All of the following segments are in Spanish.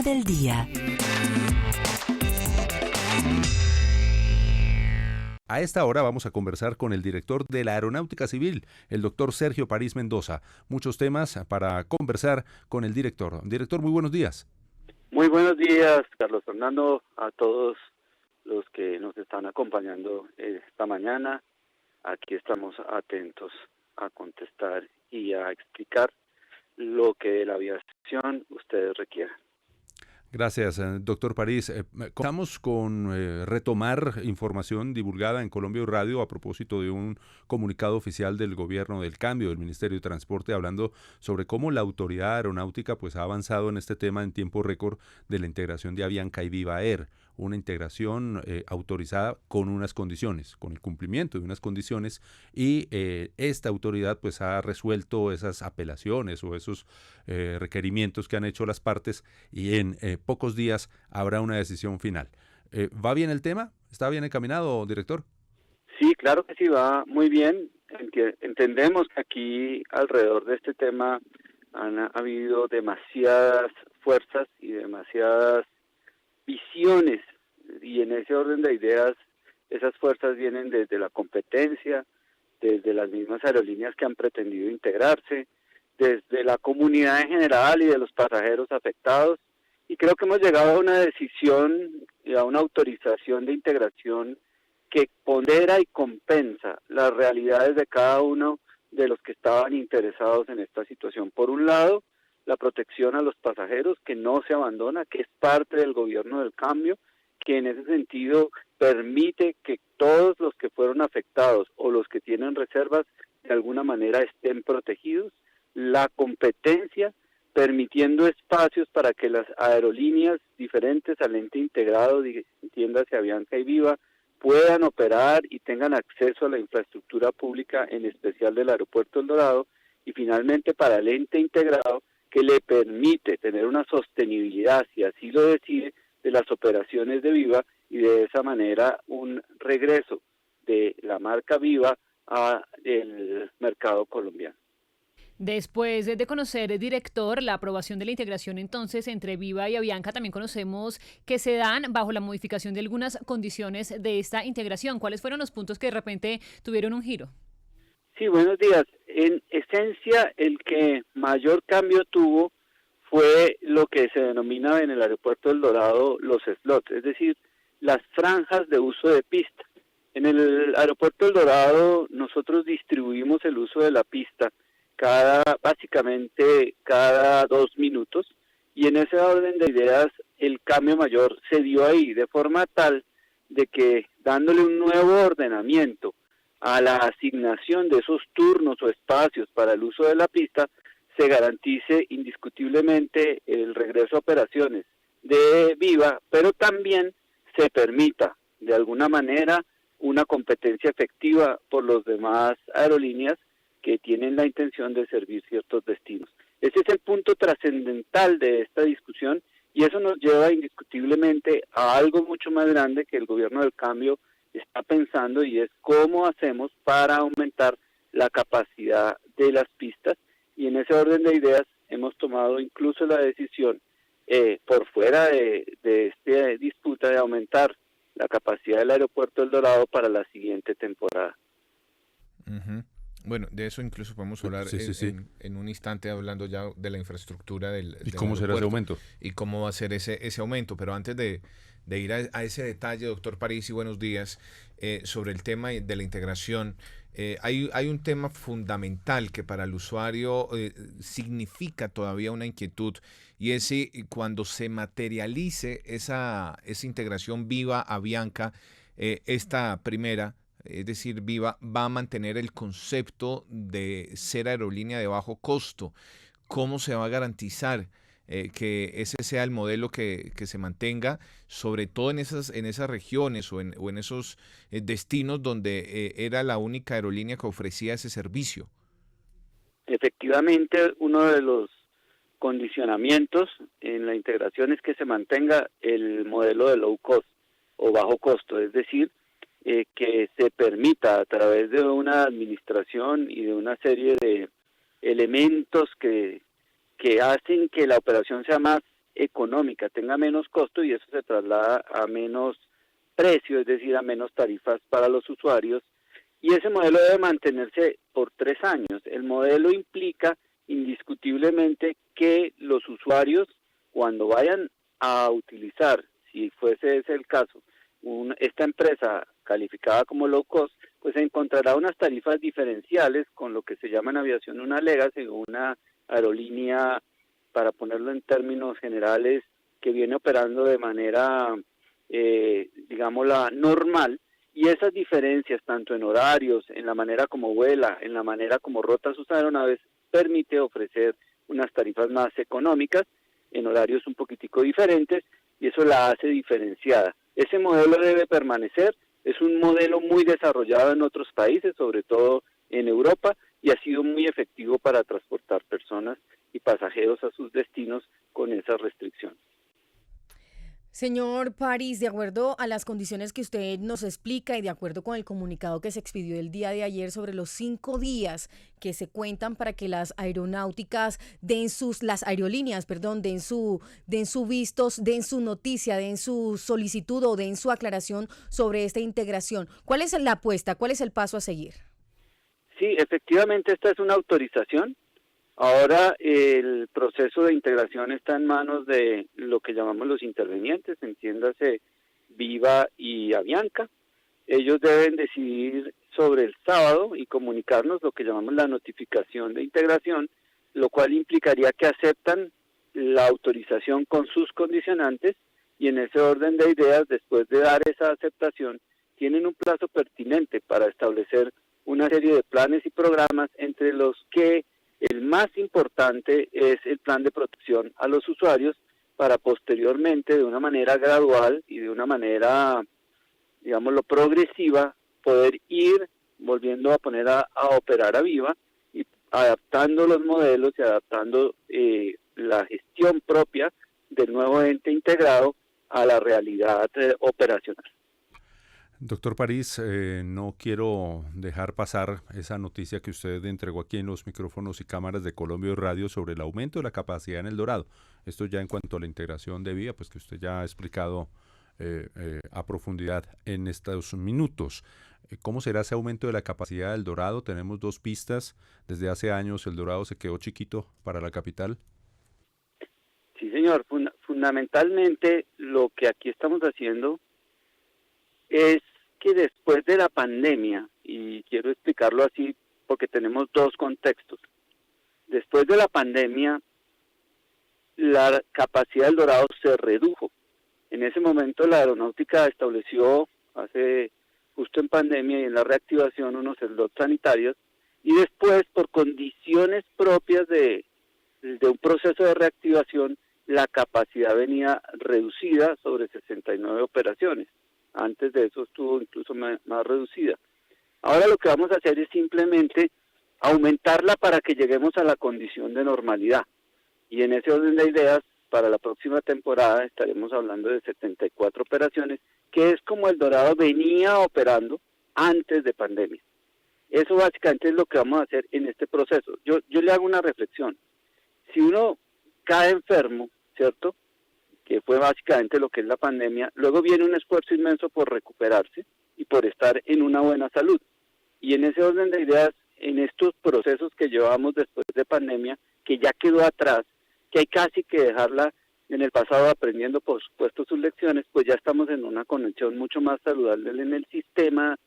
del día. A esta hora vamos a conversar con el director de la Aeronáutica Civil, el doctor Sergio París Mendoza. Muchos temas para conversar con el director. Director, muy buenos días. Muy buenos días, Carlos Fernando, a todos los que nos están acompañando esta mañana. Aquí estamos atentos a contestar y a explicar lo que de la aviación ustedes requieran. Gracias, doctor París. Comenzamos con retomar información divulgada en Colombia Radio a propósito de un comunicado oficial del Gobierno del Cambio, del Ministerio de Transporte, hablando sobre cómo la autoridad aeronáutica pues, ha avanzado en este tema en tiempo récord de la integración de Avianca y Viva Air. Una integración autorizada con unas condiciones, con el cumplimiento de unas condiciones, y esta autoridad pues ha resuelto esas apelaciones o esos requerimientos que han hecho las partes, y en pocos días habrá una decisión final. ¿Va bien el tema? ¿Está bien encaminado, director? Sí, claro que sí, va muy bien. Entendemos que aquí alrededor de este tema han habido demasiadas fuerzas y demasiadas visiones, y en ese orden de ideas esas fuerzas vienen desde la competencia, desde las mismas aerolíneas que han pretendido integrarse, desde la comunidad en general y de los pasajeros afectados, y creo que hemos llegado a una decisión y a una autorización de integración que pondera y compensa las realidades de cada uno de los que estaban interesados en esta situación. Por un lado, la protección a los pasajeros, que no se abandona, que es parte del gobierno del cambio, que en ese sentido permite que todos los que fueron afectados o los que tienen reservas de alguna manera estén protegidos. La competencia, permitiendo espacios para que las aerolíneas diferentes al ente integrado, entiéndase Avianca y Viva, puedan operar y tengan acceso a la infraestructura pública, en especial del Aeropuerto El Dorado, y finalmente para el ente integrado, que le permite tener una sostenibilidad, si así lo decide, de las operaciones de Viva, y de esa manera un regreso de la marca Viva al mercado colombiano. Después de conocer, director, la aprobación de la integración entonces entre Viva y Avianca, también conocemos que se dan bajo la modificación de algunas condiciones de esta integración. ¿Cuáles fueron los puntos que de repente tuvieron un giro? Sí, buenos días. En esencia, el que mayor cambio tuvo fue lo que se denomina en el Aeropuerto El Dorado los slots, es decir, las franjas de uso de pista. En el Aeropuerto El Dorado nosotros distribuimos el uso de la pista básicamente cada 2 minutos, y en ese orden de ideas el cambio mayor se dio ahí, de forma tal de que dándole un nuevo ordenamiento a la asignación de esos turnos o espacios para el uso de la pista, se garantice indiscutiblemente el regreso a operaciones de Viva, pero también se permita de alguna manera una competencia efectiva por los demás aerolíneas que tienen la intención de servir ciertos destinos. Ese es el punto trascendental de esta discusión, y eso nos lleva indiscutiblemente a algo mucho más grande que el gobierno del cambio está pensando, y es cómo hacemos para aumentar la capacidad de las pistas, y en ese orden de ideas hemos tomado incluso la decisión, por fuera de esta disputa, de aumentar la capacidad del Aeropuerto El Dorado para la siguiente temporada. Uh-huh. Bueno, de eso incluso podemos hablar en un instante, hablando ya de la infraestructura del ¿Y cómo será ese aumento? Y cómo va a ser ese aumento. Pero antes de ir a ese detalle, doctor París, y buenos días, sobre el tema de la integración, hay un tema fundamental que para el usuario significa todavía una inquietud, y es cuando se materialice esa integración Viva Avianca, esta primera, es decir, Viva va a mantener el concepto de ser aerolínea de bajo costo. ¿Cómo se va a garantizar que ese sea el modelo que se mantenga, sobre todo en esas regiones o en esos destinos donde era la única aerolínea que ofrecía ese servicio? Efectivamente, uno de los condicionamientos en la integración es que se mantenga el modelo de low cost o bajo costo, es decir, que se permita a través de una administración y de una serie de elementos que hacen que la operación sea más económica, tenga menos costo, y eso se traslada a menos precio, es decir, a menos tarifas para los usuarios, y ese modelo debe mantenerse por 3 años. El modelo implica indiscutiblemente que los usuarios, cuando vayan a utilizar, si fuese ese el caso, esta empresa calificada como low cost, pues encontrará unas tarifas diferenciales con lo que se llama en aviación una legacy, una aerolínea, para ponerlo en términos generales, que viene operando de manera, digámosla, normal, y esas diferencias, tanto en horarios, en la manera como vuela, en la manera como rota sus aeronaves, permite ofrecer unas tarifas más económicas, en horarios un poquitico diferentes, y eso la hace diferenciada. Ese modelo debe permanecer, es un modelo muy desarrollado en otros países, sobre todo en Europa, y ha sido muy efectivo para transportar personas y pasajeros a sus destinos con esas restricciones. Señor París, de acuerdo a las condiciones que usted nos explica y de acuerdo con el comunicado que se expidió el día de ayer sobre los 5 días que se cuentan para que las aeronáuticas las aerolíneas, den su vistos, den su noticia, den su solicitud o den su aclaración sobre esta integración. ¿Cuál es la apuesta? ¿Cuál es el paso a seguir? Sí, efectivamente esta es una autorización. Ahora el proceso de integración está en manos de lo que llamamos los intervenientes, entiéndase Viva y Avianca. Ellos deben decidir sobre el sábado y comunicarnos lo que llamamos la notificación de integración, lo cual implicaría que aceptan la autorización con sus condicionantes, y en ese orden de ideas, después de dar esa aceptación, tienen un plazo pertinente para establecer una serie de planes y programas, entre los que el más importante es el plan de protección a los usuarios, para posteriormente, de una manera gradual y de una manera, digámoslo, progresiva, poder ir volviendo a poner a operar a Viva y adaptando los modelos y adaptando la gestión propia del nuevo ente integrado a la realidad operacional. Doctor París, no quiero dejar pasar esa noticia que usted entregó aquí en los micrófonos y cámaras de Colombia Radio sobre el aumento de la capacidad en El Dorado. Esto ya en cuanto a la integración de vía, pues que usted ya ha explicado a profundidad en estos minutos. ¿Cómo será ese aumento de la capacidad del Dorado? Tenemos 2 pistas. Desde hace años El Dorado se quedó chiquito para la capital. Sí, señor. Fundamentalmente lo que aquí estamos haciendo es que después de la pandemia, y quiero explicarlo así porque tenemos 2 contextos. Después de la pandemia, la capacidad del Dorado se redujo. En ese momento la aeronáutica estableció, justo en pandemia y en la reactivación, unos slots sanitarios, y después, por condiciones propias de un proceso de reactivación, la capacidad venía reducida sobre 69 operaciones. Antes de eso estuvo incluso más reducida. Ahora lo que vamos a hacer es simplemente aumentarla para que lleguemos a la condición de normalidad. Y en ese orden de ideas, para la próxima temporada estaremos hablando de 74 operaciones, que es como El Dorado venía operando antes de pandemia. Eso básicamente es lo que vamos a hacer en este proceso. Yo le hago una reflexión. Si uno cae enfermo, ¿cierto?, que fue básicamente lo que es la pandemia, luego viene un esfuerzo inmenso por recuperarse y por estar en una buena salud. Y en ese orden de ideas, en estos procesos que llevamos después de pandemia, que ya quedó atrás, que hay casi que dejarla en el pasado aprendiendo, por supuesto, sus lecciones, pues ya estamos en una conexión mucho más saludable en el sistema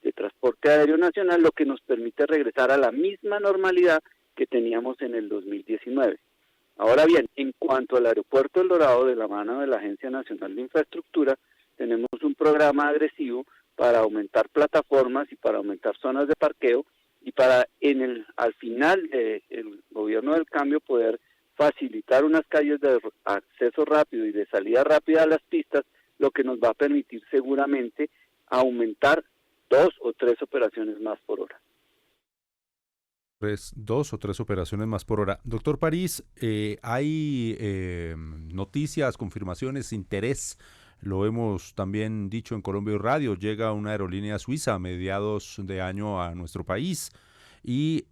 de transporte aéreo nacional, lo que nos permite regresar a la misma normalidad que teníamos en el 2019. Ahora bien, en cuanto al aeropuerto El Dorado, de la mano de la Agencia Nacional de Infraestructura, tenemos un programa agresivo para aumentar plataformas y para aumentar zonas de parqueo, y para al final del gobierno del cambio poder facilitar unas calles de acceso rápido y de salida rápida a las pistas, lo que nos va a permitir seguramente aumentar 2 o 3 operaciones más por hora. 2 o 3 operaciones más por hora. Doctor París, hay noticias, confirmaciones, interés. Lo hemos también dicho en Colombia Radio. Llega una aerolínea suiza a mediados de año a nuestro país y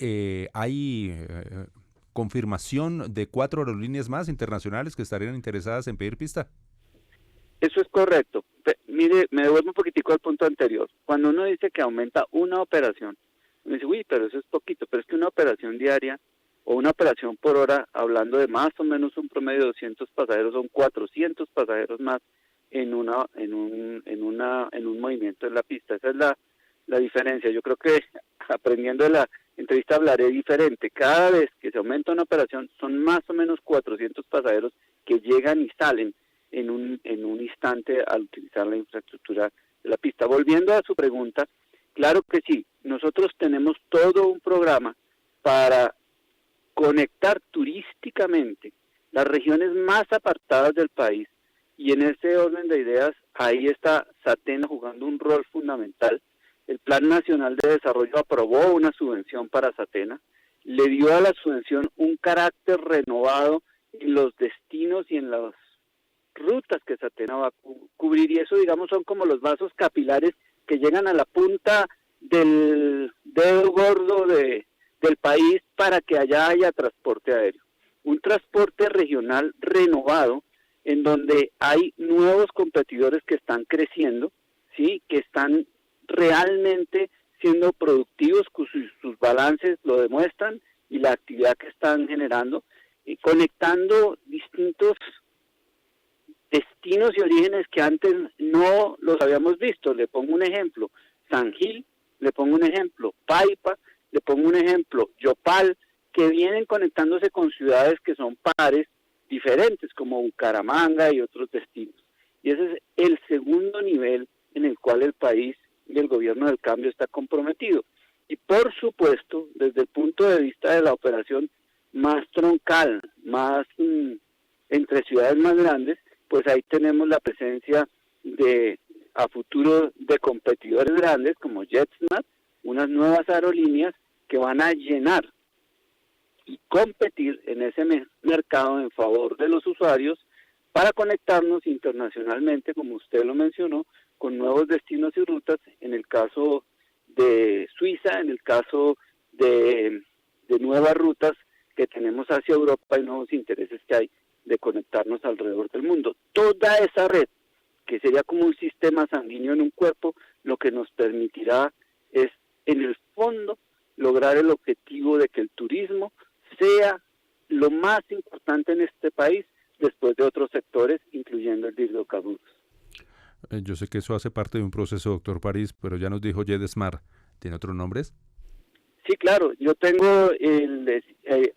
hay confirmación de 4 aerolíneas más internacionales que estarían interesadas en pedir pista. Eso es correcto. Mire, me devuelvo un poquitico al punto anterior. Cuando uno dice que aumenta una operación, uno dice, uy, pero eso es poquito, pero es que una operación diaria o una operación por hora, hablando de más o menos un promedio de 200 pasajeros, son 400 pasajeros más en un movimiento en la pista. Esa es la diferencia. Yo creo que aprendiendo de la entrevista hablaré diferente. Cada vez que se aumenta una operación, son más o menos 400 pasajeros que llegan y salen en un instante al utilizar la infraestructura de la pista. Volviendo a su pregunta, claro que sí, nosotros tenemos todo un programa para conectar turísticamente las regiones más apartadas del país, y en ese orden de ideas, ahí está Satena jugando un rol fundamental. El Plan Nacional de Desarrollo aprobó una subvención para Satena, le dio a la subvención un carácter renovado en los destinos y en las rutas que Satena va a cubrir, y eso, digamos, son como los vasos capilares que llegan a la punta del dedo gordo del país para que allá haya transporte aéreo. Un transporte regional renovado en donde hay nuevos competidores que están creciendo, ¿sí? Que están realmente siendo productivos, sus balances lo demuestran, y la actividad que están generando, y conectando distintos destinos y orígenes que antes no los habíamos visto. Le pongo un ejemplo, San Gil, le pongo un ejemplo, Paipa, le pongo un ejemplo, Yopal, que vienen conectándose con ciudades que son pares diferentes, como Bucaramanga y otros destinos. Y ese es el segundo nivel en el cual el país y el gobierno del cambio está comprometido. Y por supuesto, desde el punto de vista de la operación más troncal, más entre ciudades más grandes, pues ahí tenemos la presencia a futuro de competidores grandes como JetSmart, unas nuevas aerolíneas que van a llenar y competir en ese mercado en favor de los usuarios para conectarnos internacionalmente, como usted lo mencionó, con nuevos destinos y rutas, en el caso de Suiza, en el caso de nuevas rutas que tenemos hacia Europa y nuevos intereses que hay de conectarnos alrededor del mundo. Toda esa red, que sería como un sistema sanguíneo en un cuerpo, lo que nos permitirá es, en el fondo, lograr el objetivo de que el turismo sea lo más importante en este país, después de otros sectores, incluyendo el de hidrocarburos. Yo sé que eso hace parte de un proceso, doctor París, pero ya nos dijo JetSmart. ¿Tiene otros nombres? Sí, claro. Yo tengo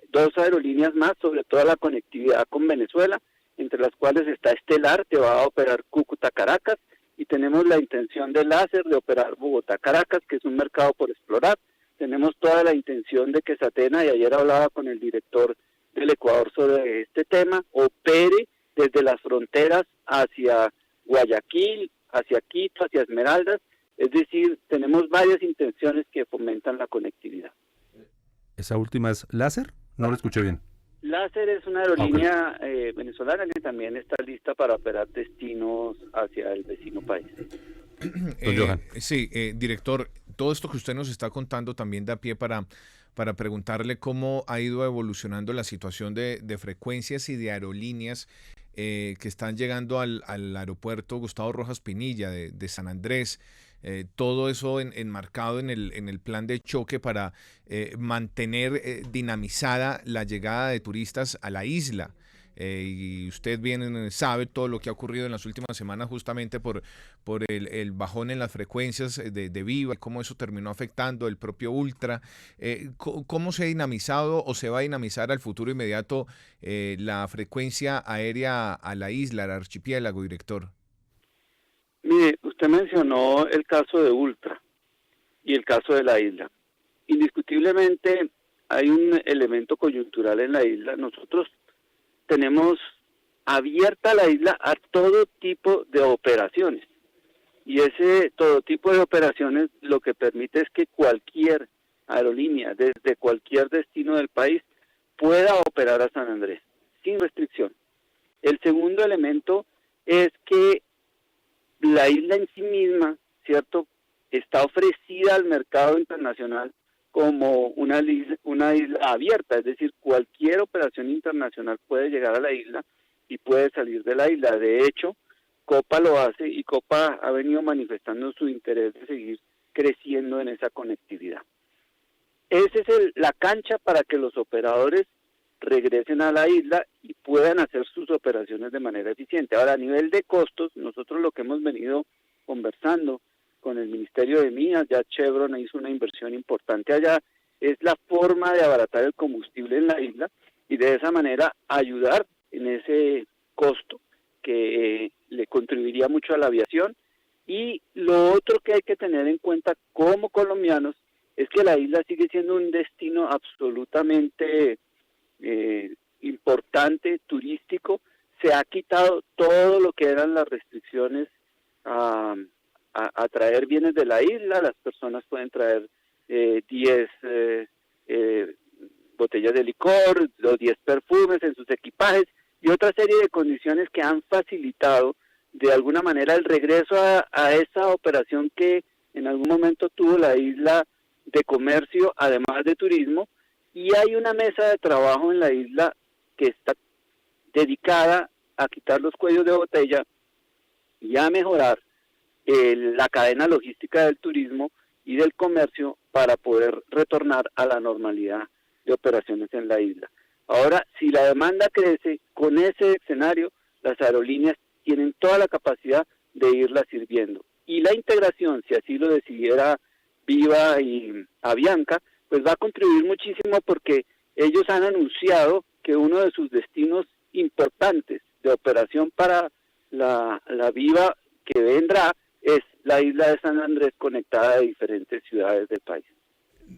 dos aerolíneas más, sobre todo la conectividad con Venezuela, entre las cuales está Estelar, que va a operar Cúcuta-Caracas, y tenemos la intención de LASER de operar Bogotá-Caracas, que es un mercado por explorar. Tenemos toda la intención de que Satena, y ayer hablaba con el director del Ecuador sobre este tema, opere desde las fronteras hacia Guayaquil, hacia Quito, hacia Esmeraldas. Es decir, tenemos varias intenciones que fomentan la conectividad. ¿Esa última es LASER? No lo escuché bien. LASER es una aerolínea venezolana que también está lista para operar destinos hacia el vecino país. Sí, director, todo esto que usted nos está contando también da pie para preguntarle cómo ha ido evolucionando la situación de frecuencias y de aerolíneas que están llegando al aeropuerto Gustavo Rojas Pinilla de San Andrés. Todo eso enmarcado en el plan de choque para mantener dinamizada la llegada de turistas a la isla. Y usted bien sabe todo lo que ha ocurrido en las últimas semanas justamente por el bajón en las frecuencias de Viva y cómo eso terminó afectando el propio Ultra. ¿Cómo se ha dinamizado o se va a dinamizar al futuro inmediato la frecuencia aérea a la isla, al archipiélago, director? Mire, usted mencionó el caso de Ultra y el caso de la isla. Indiscutiblemente hay un elemento coyuntural en la isla. Nosotros tenemos abierta la isla a todo tipo de operaciones, y ese todo tipo de operaciones lo que permite es que cualquier aerolínea desde cualquier destino del país pueda operar a San Andrés sin restricción. El segundo elemento es que la isla en sí misma, ¿cierto?, está ofrecida al mercado internacional como una isla abierta, es decir, cualquier operación internacional puede llegar a la isla y puede salir de la isla. De hecho, Copa lo hace y Copa ha venido manifestando su interés de seguir creciendo en esa conectividad. Esa es la cancha para que los operadores regresen a la isla y puedan hacer sus operaciones de manera eficiente. Ahora, a nivel de costos, nosotros lo que hemos venido conversando con el Ministerio de Minas, ya Chevron hizo una inversión importante allá, es la forma de abaratar el combustible en la isla y de esa manera ayudar en ese costo que le contribuiría mucho a la aviación. Y lo otro que hay que tener en cuenta como colombianos es que la isla sigue siendo un destino absolutamente importante, turístico. Se ha quitado todo lo que eran las restricciones a traer bienes de la isla. Las personas pueden traer 10 botellas de licor, los 10 perfumes en sus equipajes y otra serie de condiciones que han facilitado de alguna manera el regreso a esa operación que en algún momento tuvo la isla de comercio, además de turismo, y hay una mesa de trabajo en la isla que está dedicada a quitar los cuellos de botella y a mejorar la cadena logística del turismo y del comercio para poder retornar a la normalidad de operaciones en la isla. Ahora, si la demanda crece, con ese escenario, las aerolíneas tienen toda la capacidad de irla sirviendo. Y la integración, si así lo decidiera Viva y Avianca, pues va a contribuir muchísimo porque ellos han anunciado que uno de sus destinos importantes de operación para la Viva que vendrá es la isla de San Andrés conectada a diferentes ciudades del país.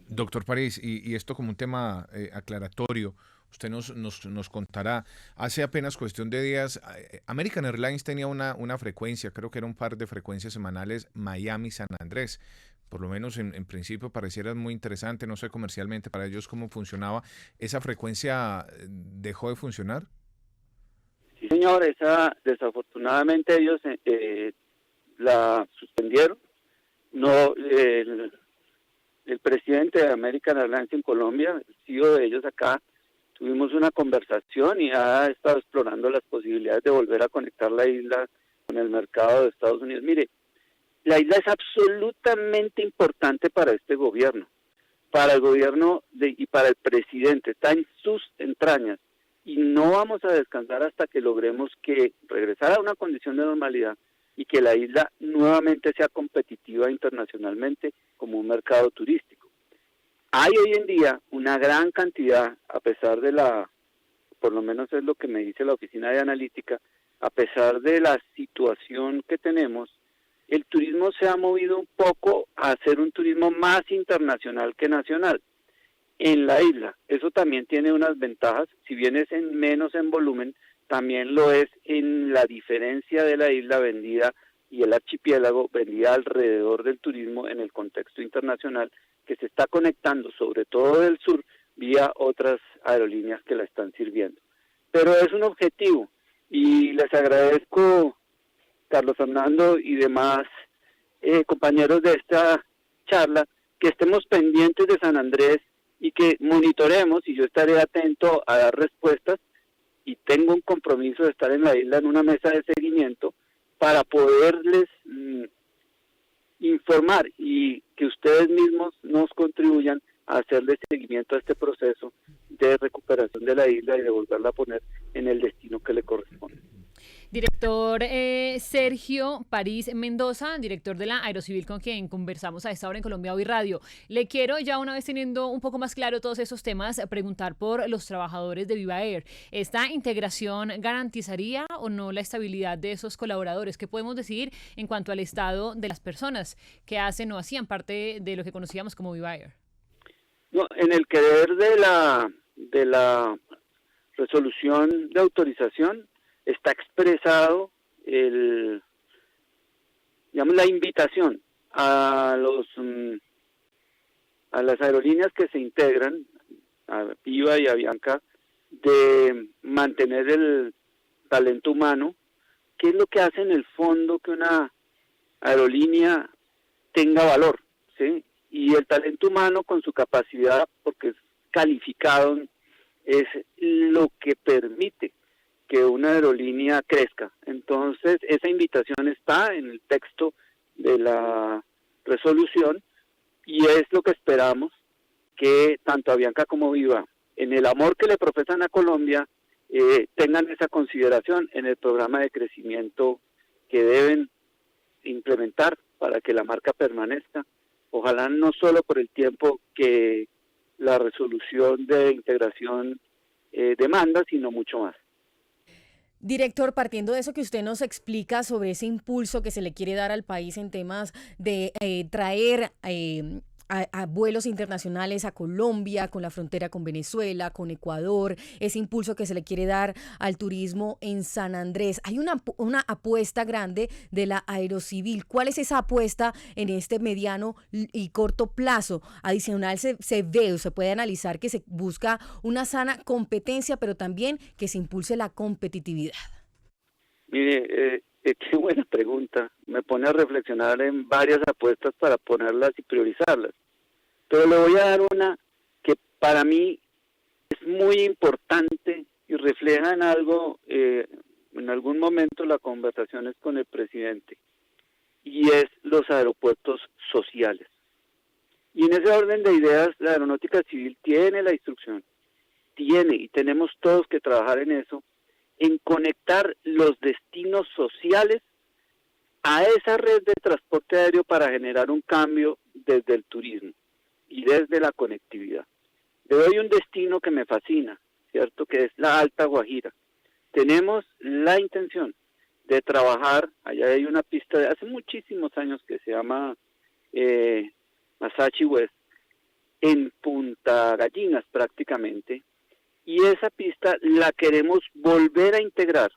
Doctor París, y esto como un tema aclaratorio, usted nos contará, hace apenas cuestión de días, American Airlines tenía una frecuencia, creo que era un par de frecuencias semanales, Miami-San Andrés. Por lo menos en principio pareciera muy interesante, no sé comercialmente para ellos cómo funcionaba. ¿Esa frecuencia dejó de funcionar? Sí, señor, desafortunadamente ellos la suspendieron. No, el presidente de American Airlines en Colombia, el CEO de ellos acá, tuvimos una conversación y ha estado explorando las posibilidades de volver a conectar la isla con el mercado de Estados Unidos. Mire, la isla es absolutamente importante para este gobierno, para el gobierno y para el presidente, está en sus entrañas y no vamos a descansar hasta que logremos que regresar a una condición de normalidad y que la isla nuevamente sea competitiva internacionalmente como un mercado turístico. Hay hoy en día una gran cantidad, a pesar de por lo menos es lo que me dice la oficina de analítica, a pesar de la situación que tenemos, el turismo se ha movido un poco a ser un turismo más internacional que nacional en la isla. Eso también tiene unas ventajas, si bien es menos en volumen, también lo es en la diferencia de la isla vendida y el archipiélago vendida alrededor del turismo en el contexto internacional que se está conectando, sobre todo del sur, vía otras aerolíneas que la están sirviendo. Pero es un objetivo y les agradezco, Carlos Fernando y demás compañeros de esta charla, que estemos pendientes de San Andrés y que monitoremos, y yo estaré atento a dar respuestas, y tengo un compromiso de estar en la isla en una mesa de seguimiento para poderles informar y que ustedes mismos nos contribuyan a hacerle seguimiento a este proceso de recuperación de la isla y de volverla a poner en el destino que le corresponde. Director Sergio París Mendoza, director de la Aerocivil, con quien conversamos a esta hora en Colombia Hoy Radio. Le quiero, ya una vez teniendo un poco más claro todos esos temas, preguntar por los trabajadores de Viva Air. ¿Esta integración garantizaría o no la estabilidad de esos colaboradores? ¿Qué podemos decir en cuanto al estado de las personas que hacen o hacían parte de lo que conocíamos como Viva Air? No, en el querer de la resolución de autorización está expresado la invitación a las aerolíneas que se integran, a Viva y Avianca, de mantener el talento humano. ¿Qué es lo que hace en el fondo que una aerolínea tenga valor? ¿Sí? y el talento humano con su capacidad, porque es calificado, es lo que permite que una aerolínea crezca. Entonces, esa invitación está en el texto de la resolución y es lo que esperamos que tanto Avianca como Viva, en el amor que le profesan a Colombia, tengan esa consideración en el programa de crecimiento que deben implementar para que la marca permanezca. Ojalá no solo por el tiempo que la resolución de integración demanda, sino mucho más. Director, partiendo de eso que usted nos explica sobre ese impulso que se le quiere dar al país en temas de traer a vuelos internacionales a Colombia, con la frontera con Venezuela, con Ecuador, ese impulso que se le quiere dar al turismo en San Andrés. Hay una apuesta grande de la Aerocivil. ¿Cuál es esa apuesta en este mediano y corto plazo? Adicional, se ve o se puede analizar que se busca una sana competencia, pero también que se impulse la competitividad. Mire, qué buena pregunta. Me pone a reflexionar en varias apuestas para ponerlas y priorizarlas. Pero le voy a dar una que para mí es muy importante y refleja en algo, en algún momento las conversaciones con el presidente, y es los aeropuertos sociales. Y en ese orden de ideas, la Aeronáutica Civil tiene la instrucción, y tenemos todos que trabajar en eso, en conectar los destinos sociales a esa red de transporte aéreo para generar un cambio desde el turismo y desde la conectividad. Le doy un destino que me fascina, ¿cierto? Que es la Alta Guajira. Tenemos la intención de trabajar, allá hay una pista de hace muchísimos años que se llama Masachi West, en Punta Gallinas prácticamente, y esa pista la queremos volver a integrar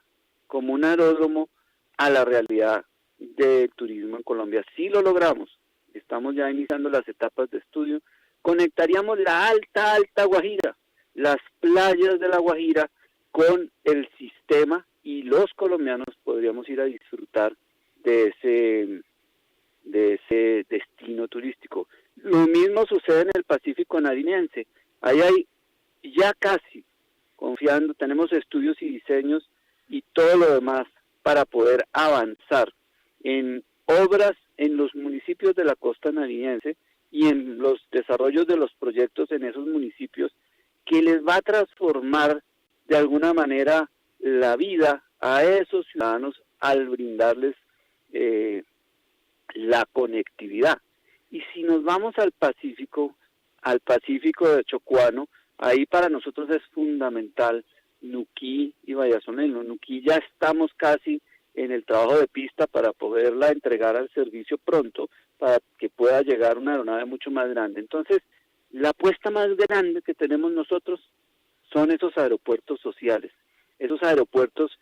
como un aeródromo a la realidad del turismo en Colombia. Si lo logramos, estamos ya iniciando las etapas de estudio, conectaríamos la alta Guajira, las playas de la Guajira con el sistema, y los colombianos podríamos ir a disfrutar de ese destino turístico. Lo mismo sucede en el Pacífico nariñense. Ahí hay ya casi confiando, tenemos estudios y diseños y todo lo demás para poder avanzar en obras en los municipios de la costa nariñense y en los desarrollos de los proyectos en esos municipios, que les va a transformar de alguna manera la vida a esos ciudadanos al brindarles la conectividad. Y si nos vamos al Pacífico de Chocuano, ahí para nosotros es fundamental Nuquí y Vallazoneno. Nuquí ya estamos casi en el trabajo de pista para poderla entregar al servicio pronto, para que pueda llegar una aeronave mucho más grande. Entonces, la apuesta más grande que tenemos nosotros son esos aeropuertos sociales, esos aeropuertos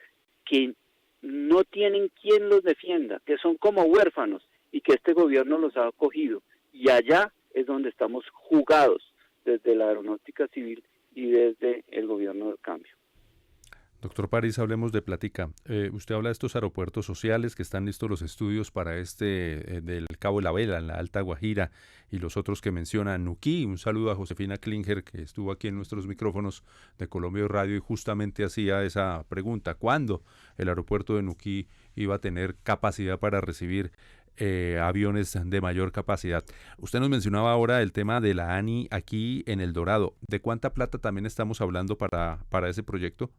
que no tienen quien los defienda, que son como huérfanos y que este gobierno los ha acogido. Y allá es donde estamos jugados desde la Aeronáutica Civil y desde el gobierno del cambio. Doctor París, hablemos de plática. Usted habla de estos aeropuertos sociales, que están listos los estudios para del Cabo de la Vela, en la Alta Guajira, y los otros que menciona Nuquí. Un saludo a Josefina Klinger, que estuvo aquí en nuestros micrófonos de Colombia Radio y justamente hacía esa pregunta: ¿cuándo el aeropuerto de Nuquí iba a tener capacidad para recibir aviones de mayor capacidad? Usted nos mencionaba ahora el tema de la ANI aquí en El Dorado. ¿De cuánta plata también estamos hablando para ese proyecto?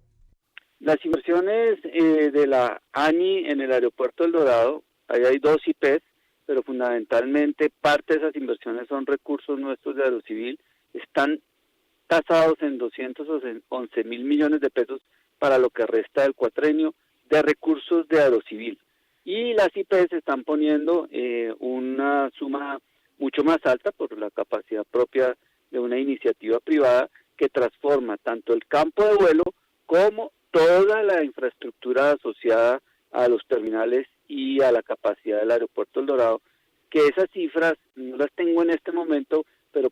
Las inversiones de la ANI en el aeropuerto El Dorado, ahí hay 2 IPs, pero fundamentalmente parte de esas inversiones son recursos nuestros de Aerocivil, están tasados en 211 mil millones de pesos para lo que resta del cuatrenio de recursos de Aerocivil. Y las IPs están poniendo una suma mucho más alta por la capacidad propia de una iniciativa privada que transforma tanto el campo de vuelo como toda la infraestructura asociada a los terminales y a la capacidad del aeropuerto El Dorado, que esas cifras no las tengo en este momento, pero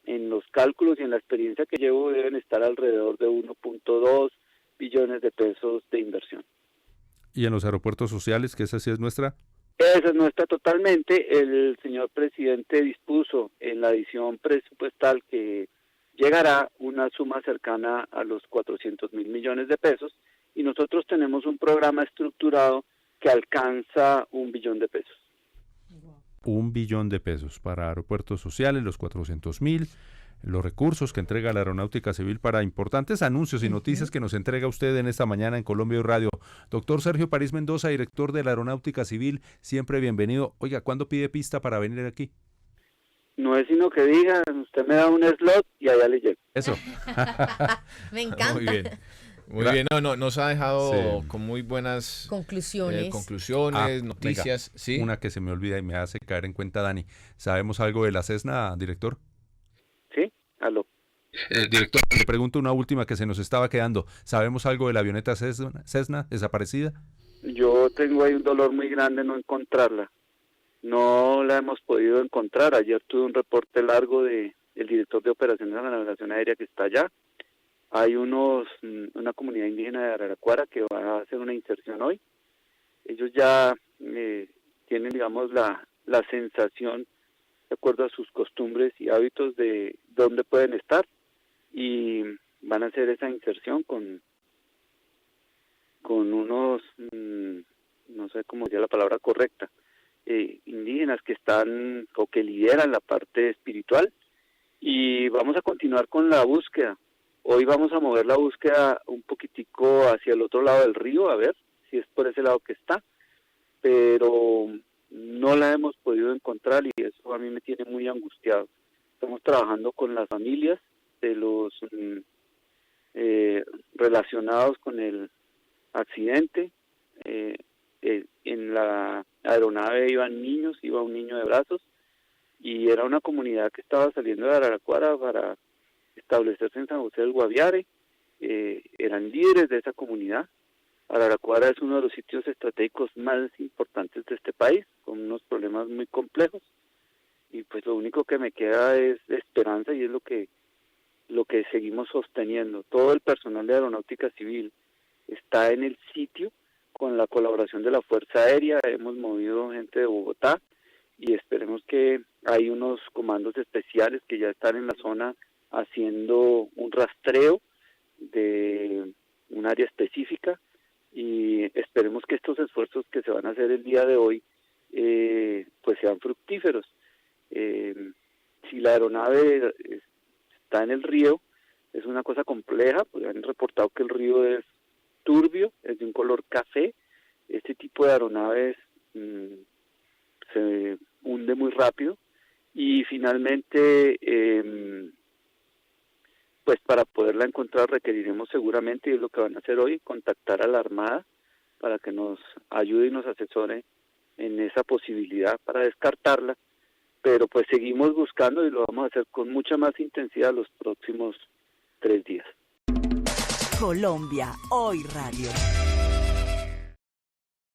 en los cálculos y en la experiencia que llevo deben estar alrededor de 1.2 billones de pesos de inversión. ¿Y en los aeropuertos sociales, que esa sí es nuestra? esa es nuestra totalmente. El señor presidente dispuso en la adición presupuestal que llegará una suma cercana a los 400.000 millones de pesos, y nosotros tenemos un programa estructurado que alcanza 1 billón de pesos. 1 billón de pesos para aeropuertos sociales, los 400.000, los recursos que entrega la Aeronáutica Civil para importantes anuncios y noticias que nos entrega usted en esta mañana en Colombia Radio. Doctor Sergio París Mendoza, director de la Aeronáutica Civil, siempre bienvenido. Oiga, ¿cuándo pide pista para venir aquí? No es sino que diga, usted me da un slot y allá le llego. Eso. Me encanta. Muy bien. Muy bien, nos ha dejado con muy buenas conclusiones, noticias. Venga, ¿sí? Una que se me olvida y me hace caer en cuenta, Dani. ¿Sabemos algo de la Cessna, director? Sí, aló. Director, le pregunto una última que se nos estaba quedando. ¿Sabemos algo de la avioneta Cessna desaparecida? Yo tengo ahí un dolor muy grande no encontrarla. No la hemos podido encontrar. Ayer tuve un reporte largo del director de operaciones de la navegación aérea que está allá. Hay una comunidad indígena de Araraquara que va a hacer una inserción hoy. Ellos ya tienen, digamos, la sensación, de acuerdo a sus costumbres y hábitos, de dónde pueden estar, y van a hacer esa inserción con unos, no sé cómo sería la palabra correcta, indígenas que están o que lideran la parte espiritual, y vamos a continuar con la búsqueda. Hoy vamos a mover la búsqueda un poquitico hacia el otro lado del río, a ver si es por ese lado que está, pero no la hemos podido encontrar y eso a mí me tiene muy angustiado. Estamos trabajando con las familias de los relacionados con el accidente. En la aeronave iba un niño de brazos, y era una comunidad que estaba saliendo de Araraquara para establecerse en San José del Guaviare. Eran líderes de esa comunidad. Araraquara es uno de los sitios estratégicos más importantes de este país, con unos problemas muy complejos, y pues lo único que me queda es esperanza, y es lo que seguimos sosteniendo. Todo el personal de Aeronáutica Civil está en el sitio con la colaboración de la Fuerza Aérea. Hemos movido gente de Bogotá y esperemos que hay unos comandos especiales que ya están en la zona haciendo un rastreo de un área específica, y esperemos que estos esfuerzos que se van a hacer el día de hoy pues sean fructíferos. Si la aeronave está en el río, es una cosa compleja, porque han reportado que el río es turbio, es de un color café. Este tipo de aeronaves se hunde muy rápido, y finalmente pues para poderla encontrar requeriremos seguramente, y es lo que van a hacer hoy, contactar a la Armada para que nos ayude y nos asesore en esa posibilidad para descartarla, pero pues seguimos buscando y lo vamos a hacer con mucha más intensidad los próximos 3 días. Colombia Hoy Radio.